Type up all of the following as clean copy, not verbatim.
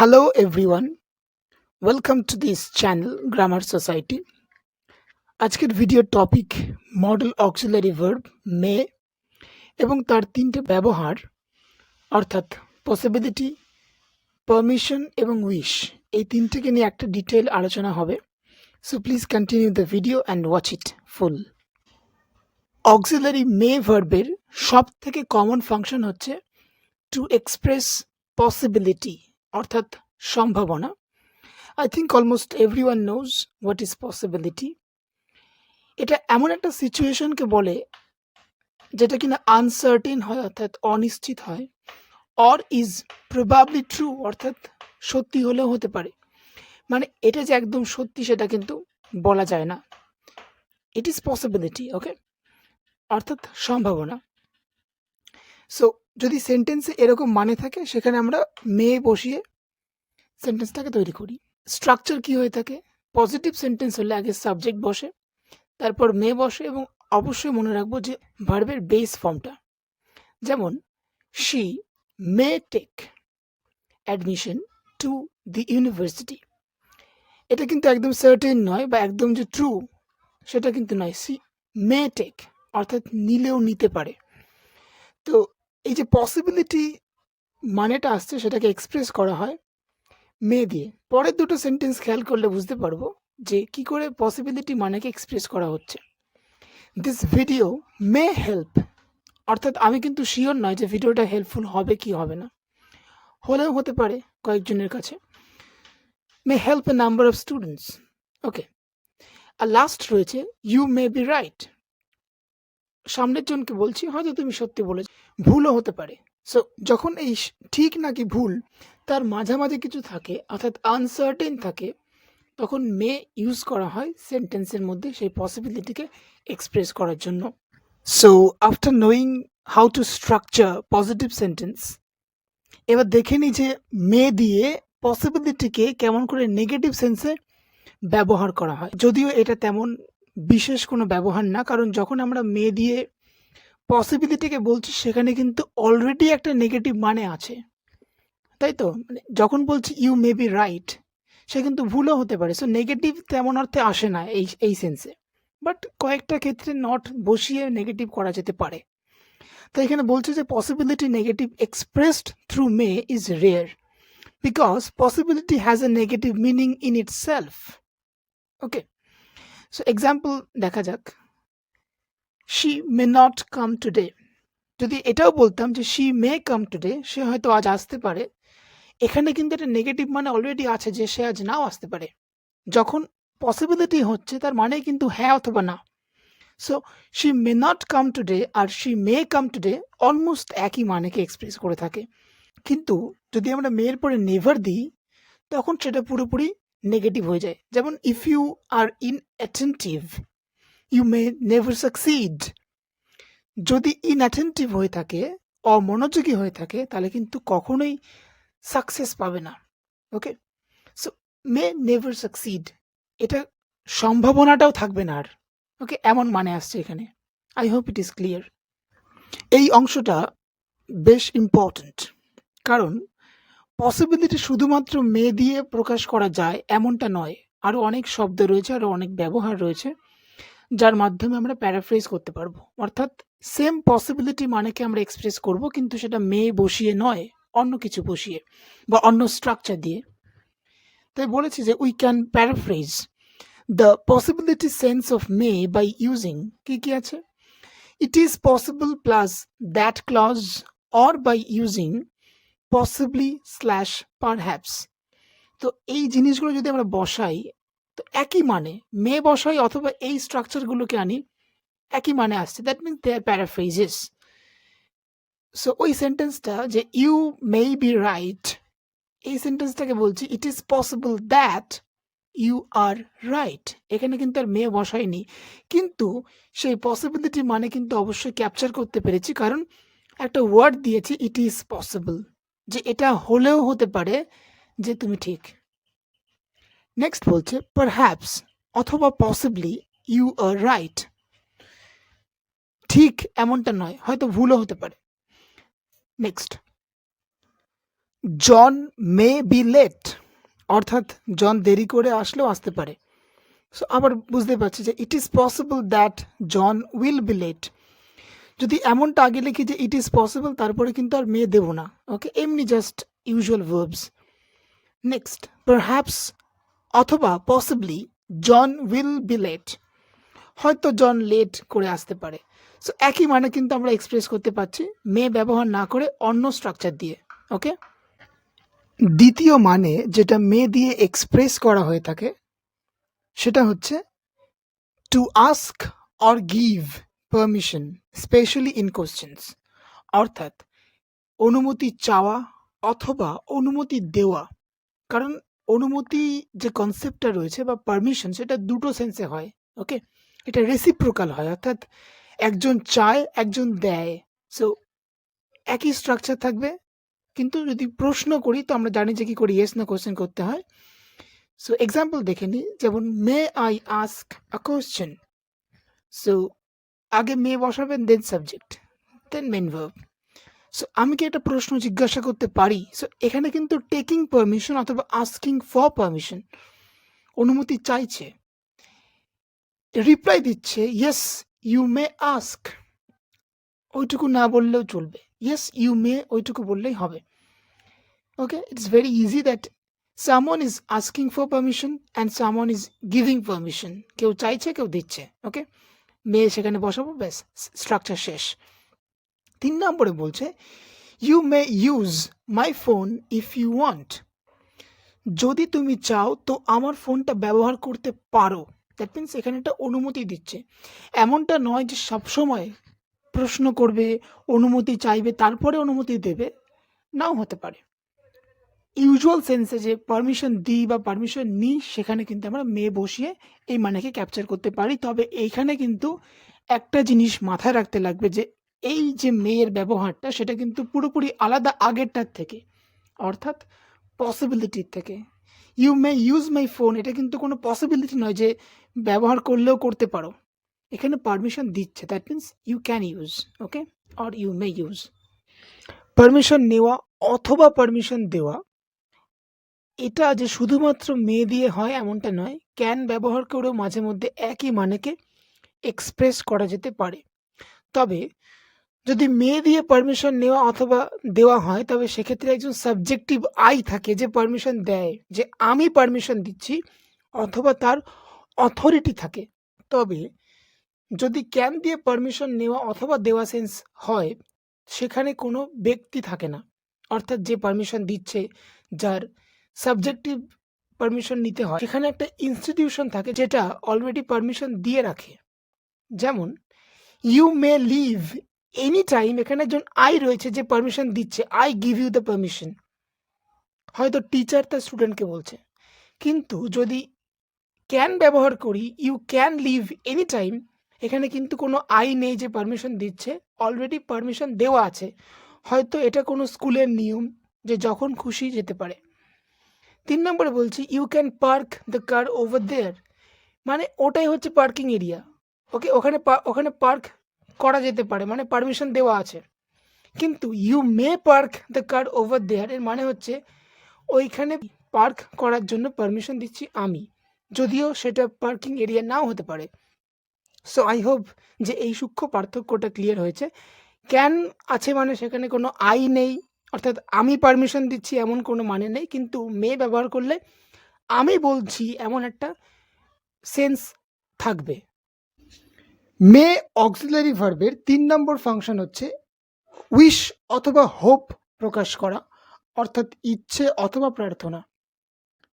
Hello everyone, welcome to this channel Grammar Society. আজকের video topic modal auxiliary verb may এবং তার তিনটে ব্যবহার অর্থাৎ পসিবিলিটি, পারমিশন এবং উইশ এই তিনটেকে নিয়ে একটা ডিটেল আলোচনা হবে। So please continue the video and watch it full. Auxiliary may ভার্বের সব থেকে কমন ফাংশন হচ্ছে টু এক্সপ্রেস পসিবিলিটি অর্থাৎ সম্ভাবনা। I think almost everyone knows what is possibility. এটা এমন একটা সিচুয়েশনকে বলে যেটা কিনা আনসার্টেন হয় অর্থাৎ অনিশ্চিত হয়, অর ইজ প্রবাবলি ট্রু অর্থাৎ সত্যি হলেও হতে পারে। মানে এটা যে একদম সত্যি সেটা কিন্তু বলা যায় না। ইট ইজ পসিবিলিটি, ওকে, অর্থাৎ সম্ভাবনা। সো যদি সেন্টেন্সে এরকম মানে থাকে সেখানে আমরা মে বসিয়ে সেন্টেন্সটাকে তৈরি করি। স্ট্রাকচার কি হয়ে থাকে? পজিটিভ সেন্টেন্স হলে আগে সাবজেক্ট বসে, তারপর মে বসে এবং অবশ্যই মনে রাখবো যে ভার্বের বেস ফর্মটা। যেমন she may take admission to the university. এটা কিন্তু একদম সার্টেন নয় বা একদম যে ট্রু সেটা কিন্তু নয়। সি মে টেক অর্থাৎ নিলেও নিতে পারে। তো এই যে পসিবিলিটি মানেটা আসছে সেটাকে এক্সপ্রেস করা হয় মে দিয়ে। পরের দুটো সেন্টেন্স খেয়াল করলে বুঝতে পারবো যে কি করে পসিবিলিটি মানেকে এক্সপ্রেস করা হচ্ছে। দিস ভিডিও মে হেল্প, অর্থাৎ আমি কিন্তু শিওর নয় যে ভিডিওটা হেল্পফুল হবে কি হবে না, হলেও হতে পারে কয়েকজনের কাছে। May help a number of students, okay. আর লাস্ট রয়েছে ইউ মে বি রাইট, সামনের জনকে বলছি হয়তো তুমি সত্যি বলেছ, ভুলও হতে পারে। সো যখন এই ঠিক নাকি ভুল তার মাঝামাঝি কিছু থাকে অর্থাৎ আনসার্টেন থাকে, তখন মে ইউজ করা হয় সেন্টেন্সের মধ্যে সেই পসিবিলিটিকে এক্সপ্রেস করার জন্য। So after knowing how to structure positive sentence, এবার দেখে নিই যে মে দিয়ে পসিবিলিটিকে কেমন করে নেগেটিভ সেন্সে ব্যবহার করা হয়। যদিও এটা তেমন বিশেষ কোনো ব্যবহার না, কারণ যখন আমরা মে দিয়ে পসিবিলিটিকে বলছি সেখানে কিন্তু অলরেডি একটা নেগেটিভ মানে আছে, তাই তো? মানে যখন বলছি ইউ মে বি রাইট, সে কিন্তু ভুলও হতে পারে। সো নেগেটিভ তেমন অর্থে আসে না এই সেন্সে, বাট কয়েকটা ক্ষেত্রে নট বসিয়ে নেগেটিভ করা যেতে পারে। তো এখানে বলছে যে possibility negative expressed through may is rare because possibility has a negative meaning in itself, okay. So example দেখা যাক। She may not come today, যদি এটাও বলতাম যে শি মে কাম টুডে, সে হয়তো আজ আসতে পারে, এখানে কিন্তু একটা নেগেটিভ মানে অলরেডি আছে যে সে আজ নাও আসতে পারে। যখন পসিবিলিটি হচ্ছে তার মানে কিন্তু হ্যাঁ অথবা না। So she may not come today আর she may come today almost একই মানেকে এক্সপ্রেস করে থাকে। কিন্তু যদি আমরা মেয়ের পরে নেভার দিই তখন সেটা পুরোপুরি নেগেটিভ হয়ে যায়। যেমন if you are inattentive you may never succeed. যদি ইনঅ্যাটেন্টিভ হয়ে থাকে, অমনোযোগী হয়ে থাকে, তাহলে কিন্তু কখনোই সাকসেস পাবে না, ওকে। সো মে নেভার সাকসিড, এটা সম্ভাবনাটাও থাকবে না আর, ওকে, এমন মানে আসছে এখানে। I hope it is clear. এই অংশটা বেশ ইম্পর্ট্যান্ট, কারণ পসিবিলিটি শুধুমাত্র মে দিয়ে প্রকাশ করা যায় এমনটা নয়। আরও অনেক শব্দ রয়েছে, আরও অনেক ব্যবহার রয়েছে যার মাধ্যমে আমরা প্যারাফ্রেজ করতে পারবো, অর্থাৎ সেম পসিবিলিটি মানেকে আমরা এক্সপ্রেস করব, কিন্তু সেটা মে বসিয়ে নয়, অন্য কিছু বসিয়ে বা অন্য স্ট্রাকচার দিয়ে। তাই বলেছি যে we can paraphrase the possibility sense of may by using কি আছে, it is possible plus that clause or by using possibly slash perhaps. তো এই জিনিসগুলো যদি আমরা বসাই তো একই মানে, মে বসাই অথবা এই স্ট্রাকচারগুলোকে আনি, একই মানে আসছে। That means they are paraphrases. So ওই সেন্টেন্সটা যে ইউ মে বি রাইট, এই সেন্টেন্সটাকে বলছি it is possible that you are right. এখানে কিন্তু আর মে বসাইনি, কিন্তু সেই পসিবিলিটি মানে কিন্তু অবশ্যই ক্যাপচার করতে পেরেছি, কারণ একটা ওয়ার্ড দিয়েছি ইট ইজ পসিবল, যে এটা হলেও হতে পারে যে তুমি ঠিক। নেক্সট বলছে পারহ্যাপস অথবা পসিবলি ইউ আর রাইট, ঠিক এমনটা নয়, হয়তো ভুলও হতে পারে। Next John may be late, অর্থাৎ জন দেরি করে আসলেও আসতে পারে। সো আবার বুঝতে পারছি যে it is possible that John will be late. যদি এমনটা আগে লিখি যে ইট ইজ পসিবল, তারপরে কিন্তু আর মে দেবো না। ওকে, এমনি just usual verbs. Next, perhaps অথবা possibly John will be late, হয়তো জন লেট করে আসতে পারে। সো একই মানে কিন্তু আমরা এক্সপ্রেস করতে পারছি মে ব্যবহার না করে অন্য স্ট্রাকচার দিয়ে। ওকে, দ্বিতীয় মানে যেটা মে দিয়ে এক্সপ্রেস করা হয়ে থাকে সেটা হচ্ছে to ask or give permission specially in questions, অর্থাৎ অনুমতি চাওয়া অথবা অনুমতি দেওয়া। কারণ অনুমতি যে কনসেপ্টটা রয়েছে বা পারমিশন, সেটা দুটো সেন্সে হয়। ওকে, এটা রেসিপ্রোকাল হয়, অর্থাৎ একজন চায় একজন দেয়। সো একই স্ট্রাকচার থাকবে, কিন্তু যদি প্রশ্ন করি তো আমরা জানি যে কি করে ইয়েস না কোশ্চেন করতে হয়। সো এক্সাম্পল দেখে নিই, যেমন may I ask a question. So আগে মে বসাবেন, দেন সাবজেক্ট, দেন মেন ভার্ব। সো আমি কি একটা প্রশ্ন জিজ্ঞাসা করতে পারি? সো এখানে কিন্তু টেকিং পারমিশন অথবা আস্কিং ফর পারমিশন, অনুমতি চাইছে, রিপ্লাই দিচ্ছে ইয়েস ইউ মে আস্ক, ওইটুকু না বললেও চলবে, ইয়েস ইউ মে ওইটুকু বললেই হবে। Okay, it's very easy that someone is asking for permission and someone is giving permission, কেউ চাইছে কেউ দিচ্ছে। ওকে, মে সেখানে বসাবো, ব্যাস, স্ট্রাকচার শেষ। 3 নম্বরে বলছে you may use my phone if you want, যদি তুমি চাও তো আমার ফোনটা ব্যবহার করতে পারো। দ্যাট মিনস এখানে একটা অনুমতি দিচ্ছে। এমনটা নয় যে সবসময় প্রশ্ন করবে, অনুমতি চাইবে, তারপরে অনুমতি দেবে, নাও হতে পারে। ইউজুয়াল সেন্সে যে পারমিশন দিই বা পারমিশন নিই, সেখানে কিন্তু আমরা মে বসিয়ে এই মানেকে ক্যাপচার করতে পারি। তবে এইখানে কিন্তু একটা জিনিস মাথায় রাখতে লাগবে যে এই যে মেয়ের ব্যবহারটা, সেটা কিন্তু পুরোপুরি আলাদা আগেরটার থেকে, অর্থাৎ পসিবিলিটির থেকে। You may use my phone, এটা কিন্তু কোনো পসিবিলিটি নয় যে ব্যবহার করলেও করতে পারো, এখানে পারমিশন দিচ্ছে। That means you can use, okay, or you may use. Permission নেওয়া অথবা পারমিশন দেওয়া, এটা যে শুধুমাত্র মে দিয়ে হয় এমনটা নয়, ক্যান ব্যবহার করেও মাঝে মধ্যে একই মানেকে এক্সপ্রেস করা যেতে পারে। তবে যদি মে দিয়ে পারমিশন নেওয়া অথবা দেওয়া হয়, তবে সেক্ষেত্রে একজন সাবজেক্টিভ আই থাকে যে পারমিশন দেয়, যে আমি পারমিশন দিচ্ছি, অথবা তার অথরিটি থাকে। তবে যদি ক্যান দিয়ে পারমিশন নেওয়া অথবা দেওয়া সেন্স হয়, সেখানে কোনো ব্যক্তি থাকে না, অর্থাৎ যে পারমিশন দিচ্ছে, যার সাবজেক্টিভ পারমিশন নিতে হয়, সেখানে একটা ইনস্টিটিউশন থাকে যেটা অলরেডি পারমিশন দিয়ে রাখে। যেমন you may leave any time, এখানে একজন আই রয়েছে যে পারমিশন দিচ্ছে, I give you the permission, হয়তো টিচার তার স্টুডেন্টকে বলছে। কিন্তু যদি ক্যান ব্যবহার করি, you can leave any time, এখানে কিন্তু কোনো আই নেই যে পারমিশন দিচ্ছে, অলরেডি পারমিশন দেওয়া আছে। হয়তো এটা কোনো স্কুলের নিয়ম যে যখন খুশি যেতে পারে। 3 নম্বরে বলছি you can park the car over there, মানে ওটাই হচ্ছে পার্কিং এরিয়া। ওকে, ওখানে পার্ক করা যেতে পারে, মানে পারমিশন দেওয়া আছে। কিন্তু you may park the car over there এর মানে হচ্ছে ওইখানে পার্ক করার জন্য পারমিশন দিচ্ছি আমি, যদিও সেটা পার্কিং এরিয়া নাও হতে পারে। সো আই হোপ যে এই সূক্ষ্ম পার্থক্যটা ক্লিয়ার হয়েছে। ক্যান আছে মানে সেখানে কোনো আই নেই, অর্থাৎ আমি পারমিশন দিচ্ছি এমন কোনো মানে নেই। কিন্তু মে ব্যবহার করলে আমি বলছি এমন একটা সেন্স থাকবে। মে অক্সিলারি ভার্বের 3 নম্বর ফাংশন হচ্ছে উইশ অথবা হোপ প্রকাশ করা, অর্থাৎ ইচ্ছে অথবা প্রার্থনা।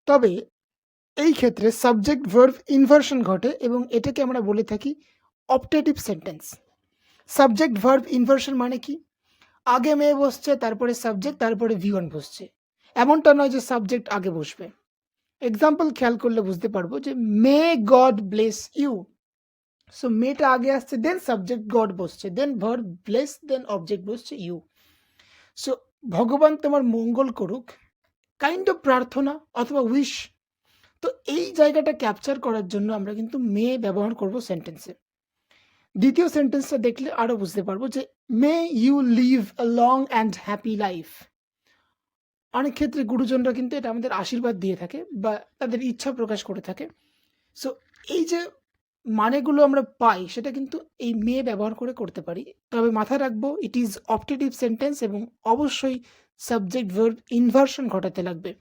তবে এই ক্ষেত্রে সাবজেক্ট ভার্ব ইনভার্সন ঘটে এবং এটাকে আমরা বলে থাকি optative sentence. Subject verb inversion মানে কি? আগে মে বসছে, তারপরে সাবজেক্ট, তারপরে ভি1 বসছে। এমনটা নয় যে সাবজেক্ট আগে বসবে। এক্সাম্পল খেয়াল করলে বুঝতে পারবো যে may God bless you. So মেটা আগে আসছে, দেন সাবজেক্ট গড বসছে, then verb bless, then object বসছে ইউ। সো ভগবান তোমার মঙ্গল করুক, কাইন্ড অফ প্রার্থনা অথবা উইশ। তো এই জায়গাটা ক্যাপচার করার জন্য আমরা কিন্তু মে ব্যবহার করব সেন্টেন্সে। দ্বিতীয় সেন্টেন্সটা দেখলে আরও বুঝতে পারবো যে may you live a long and happy life. অনেক ক্ষেত্রে গুরুজনরা কিন্তু এটা আমাদের আশীর্বাদ দিয়ে থাকে বা তাদের ইচ্ছা প্রকাশ করে থাকে। সো এই যে মানেগুলো আমরা পাই সেটা কিন্তু এই মে ব্যবহার করে করতে পারি। তবে মাথায় রাখবো ইট ইজ অপটেটিভ সেন্টেন্স এবং অবশ্যই সাবজেক্ট ভার্ব ইনভার্সন ঘটাতে লাগবে।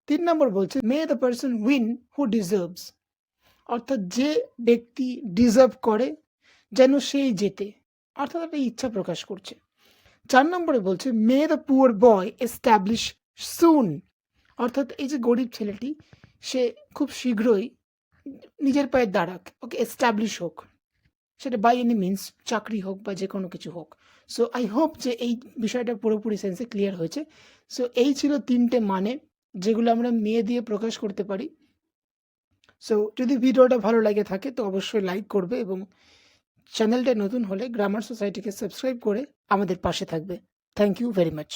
৩ নম্বর বলছে may the person win who deserves, অর্থাৎ যে ব্যক্তি ডিজার্ভ করে যেন সেই জেতে, অর্থাৎ একটা ইচ্ছা প্রকাশ করছে। ৪ নম্বরে বলছে may the poor boy establish সুন, অর্থাৎ এই যে গরিব ছেলেটি সে খুব শীঘ্রই নিজের পায়ে দাঁড়াক, ওকে এস্টাবলিশ হোক, সেটা বাই এনি মিনস চাকরি হোক বা যে কোনো কিছু হোক। সো আই হোপ যে এই বিষয়টা পুরোপুরি সেন্সে ক্লিয়ার হয়েছে। সো এই ছিল ৩টে মানে যেগুলো আমরা মে দিয়ে প্রকাশ করতে পারি। সো যদি ভিডিওটা ভালো লাগে থাকে তো অবশ্যই লাইক করবে এবং চ্যানেলটা নতুন হলে গ্রামার সোসাইটিকে সাবস্ক্রাইব করে আমাদের পাশে থাকবে। Thank you very much.